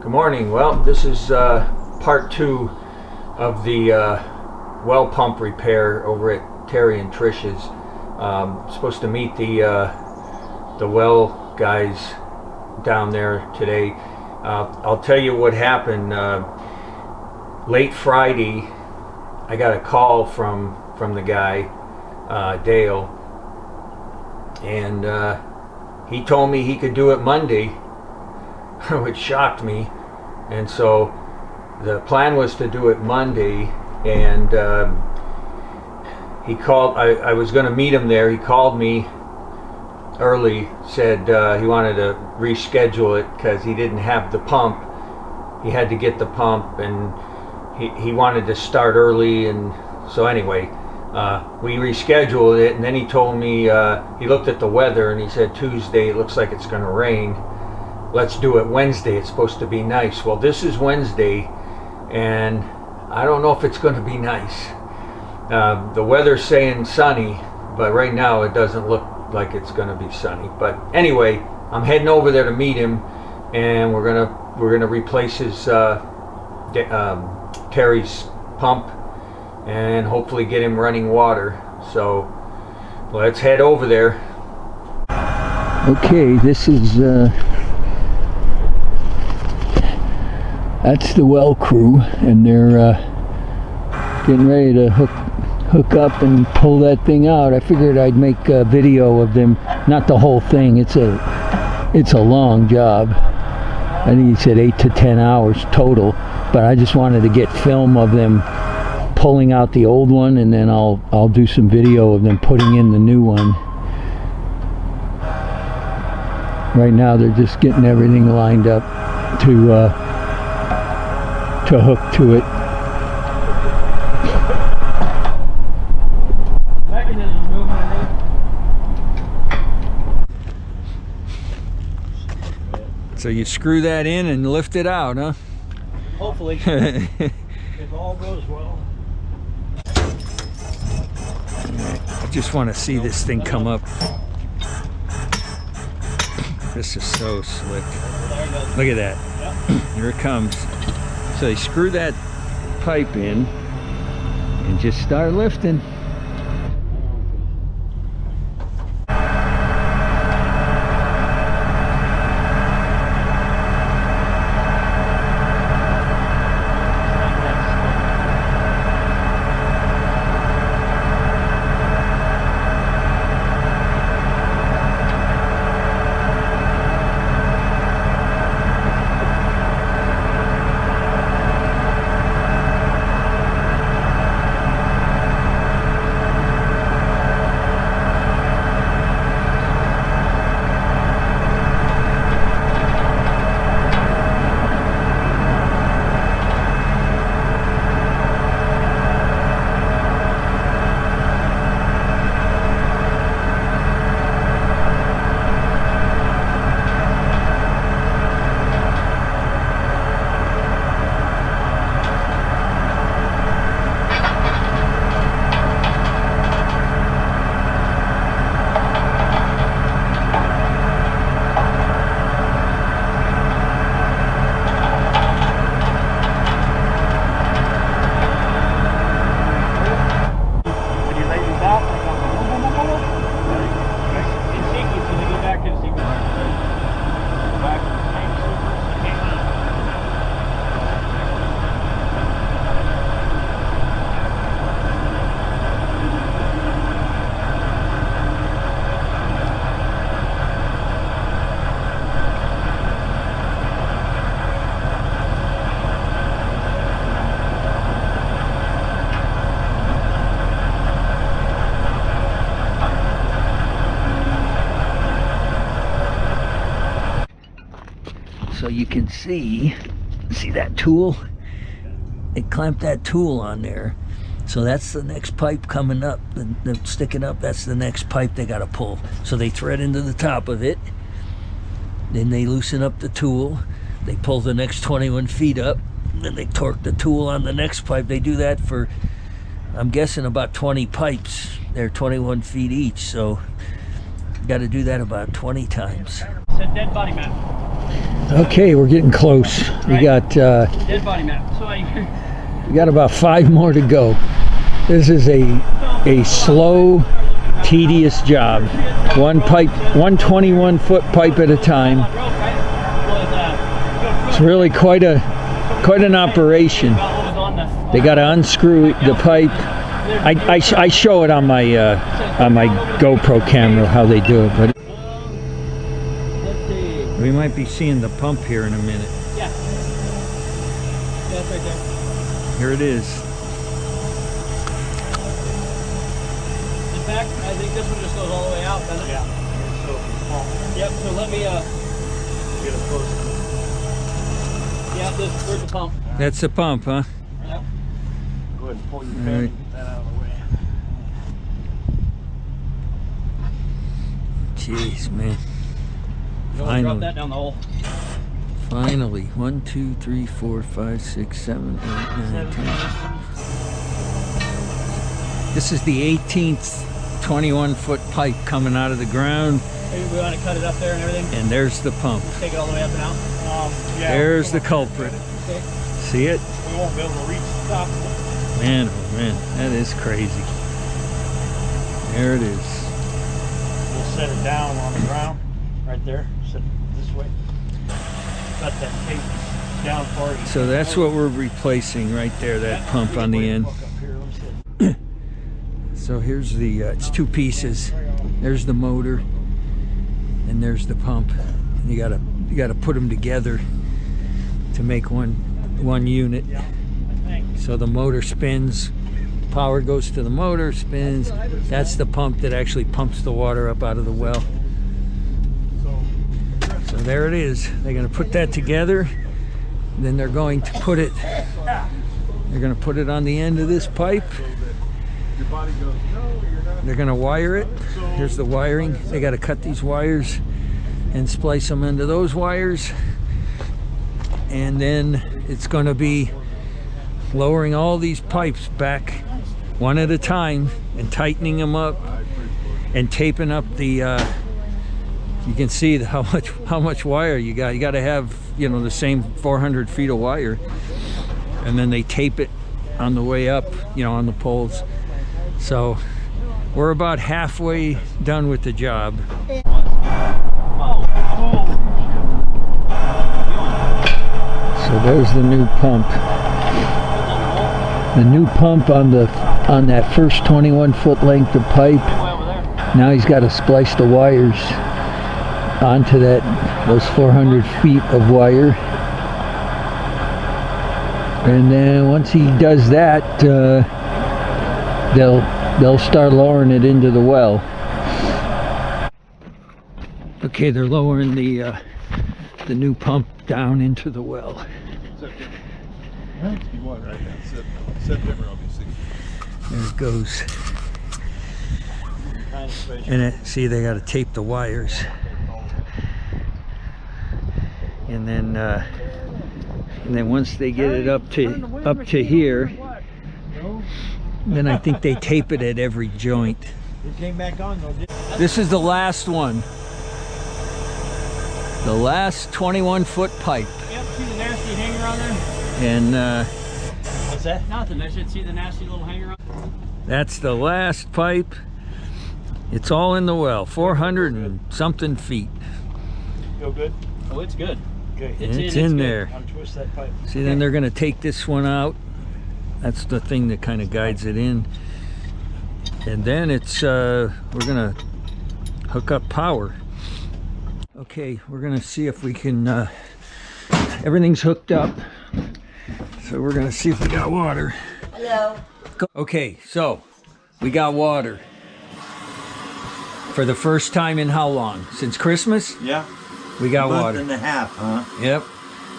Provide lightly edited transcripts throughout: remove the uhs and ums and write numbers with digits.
Good morning. Well, this is part 2 of the well pump repair over at Terry and Trish's. Supposed to meet the well guys down there today. I'll tell you what happened. Late Friday, I got a call from the guy, Dale, and he told me he could do it Monday, which shocked me. And so the plan was to do it Monday, and he called. I was going to meet him there. He called me early, said he wanted to reschedule it because he didn't have the pump. He had to get the pump, and he wanted to start early. And so anyway, we rescheduled it, and then he told me he looked at the weather and he said Tuesday it looks like it's going to rain. Let's do it Wednesday. It's supposed to be nice. Well, this is Wednesday, and I don't know if it's going to be nice. The weather's saying sunny, but right now it doesn't look like it's going to be sunny. But anyway, I'm heading over there to meet him, and we're gonna replace his Terry's pump, and hopefully get him running water. So let's head over there. Okay, this is that's the well crew, and they're getting ready to hook up and pull that thing out. I figured I'd make a video of them, not the whole thing. It's a long job. I think he said 8 to 10 hours total, but I just wanted to get film of them pulling out the old one, and then I'll do some video of them putting in the new one. Right now they're just getting everything lined up to hook to it. So you screw that in and lift it out, huh? Hopefully, if all goes well. I just want to see this thing come up. This is so slick. Look at that. Here it comes. So you screw that pipe in and just start lifting. So you can see that tool? They clamped that tool on there. So that's the next pipe coming up, the sticking up, that's the next pipe they gotta pull. So they thread into the top of it, then they loosen up the tool, they pull the next 21 feet up, then they torque the tool on the next pipe. They do that for, I'm guessing, about 20 pipes. They're 21 feet each, so you got to do that about 20 times. said dead body map. Okay, we're getting close. We got Dead body map. So we got about 5 more to go. This is a slow, tedious job. One 21-foot pipe at a time. It's really quite an operation. They got to unscrew the pipe. I show it on my GoPro camera how they do it, but we might be seeing the pump here in a minute. Yeah, it's right there. Here it is. In fact, I think this one just goes all the way out, doesn't it? Yeah. Yep, so let me get a close. Yeah, where's the pump? That's the pump, huh? Yep. Go ahead and pull your All pin right. and get that out of the way. Jeez, man. You want to drop that down the hole? Finally. 1, 2, 3, 4, 5, 6, 7, 8, 9, 10. This is the 18th 21-foot pipe coming out of the ground, Maybe we want to cut it up there and everything. and there's the pump. Take it all the way up and out. Yeah, There's the culprit. Okay. See it? we won't be able to reach the top. Man, oh man, that is crazy. There it is. We'll set it down on the ground, right there. Set it this way. Cut that tape down for you. So that's what we're replacing right there, that pump on the end. So here's the, it's 2 pieces. There's the motor, and there's the pump. And you gotta put them together to make one unit. So the motor spins, power goes to the motor, spins. That's the pump that actually pumps the water up out of the well. So there it is. They're gonna put that together. Then they're going to put it on the end of this pipe. They're gonna wire it. Here's the wiring. They gotta cut these wires and splice them into those wires. And then it's gonna be lowering all these pipes back one at a time and tightening them up and taping up the you can see how much wire you got. You got to have, you know, the same 400 feet of wire, and then they tape it on the way up, you know, on the poles. So we're about halfway done with the job. So there's the new pump. The new pump on that first 21-foot length of pipe. Now he's got to splice the wires onto those 400 feet of wire. And then once he does that, they'll start lowering it into the well. Okay, they're lowering the new pump down into the well. There it goes. And see, they got to tape the wires. And then once they get it up to here, then I think they tape it at every joint. This is the last one. The last 21-foot pipe. Yep, see the nasty hanger on there? And What's that? Nothing. I should see the nasty little hanger on. that's the last pipe. It's all in the well, 400 and something feet. Feel good? Oh, it's good. Okay. It's in there. Untwist that pipe. See, then they're going to take this one out. That's the thing that kind of guides it in. And then it's we're going to hook up power. Okay, we're going to see if we can, everything's hooked up. So we're going to see if we got water. Hello. Okay, so we got water. For the first time in how long? Since Christmas? Yeah. We got water. Month and a half, huh? Yep.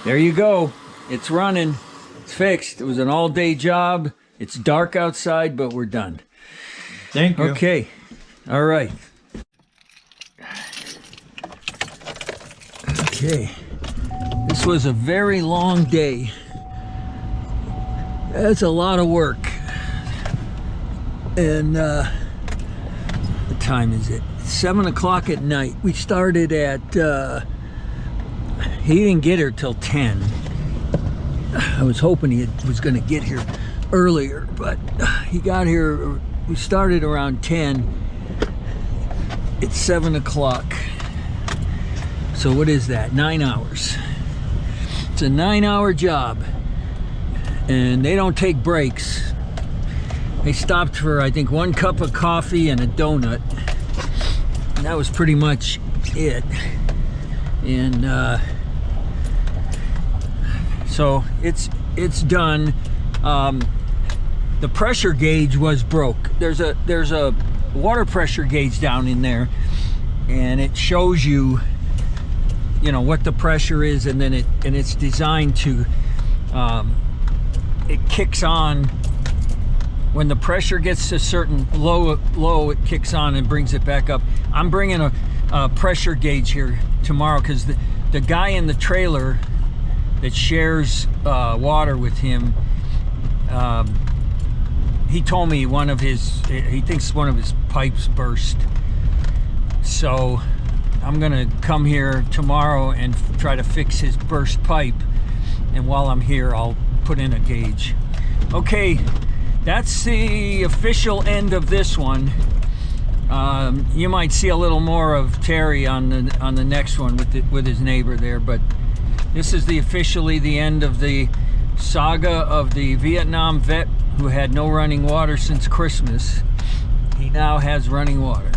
There you go. It's running. It's fixed. It was an all-day job. It's dark outside, but we're done. Thank you. Okay. All right. Okay. This was a very long day. That's a lot of work. And what time is it? It's It's 7 o'clock at night. We started at, he didn't get here till 10. I was hoping he was going to get here earlier, but he got here, we started around 10. It's 7 o'clock. So what is that? 9 hours. It's a 9-hour job. And they don't take breaks. They stopped for, I think, 1 cup of coffee and a donut. And that was pretty much it. And so it's done. The pressure gauge was broke. There's a water pressure gauge down in there, and it shows you, you know, what the pressure is, and then it's designed to it kicks on when the pressure gets to a certain low, it kicks on and brings it back up. I'm bringing a pressure gauge here tomorrow because the guy in the trailer that shares water with him, he told me he thinks one of his pipes burst. So I'm gonna come here tomorrow and try to fix his burst pipe, and while I'm here I'll put in a gauge. Okay, that's the official end of this one. You might see a little more of Terry on the next one with his neighbor there, but this is officially the end of the saga of the Vietnam vet who had no running water since Christmas. He now has running water.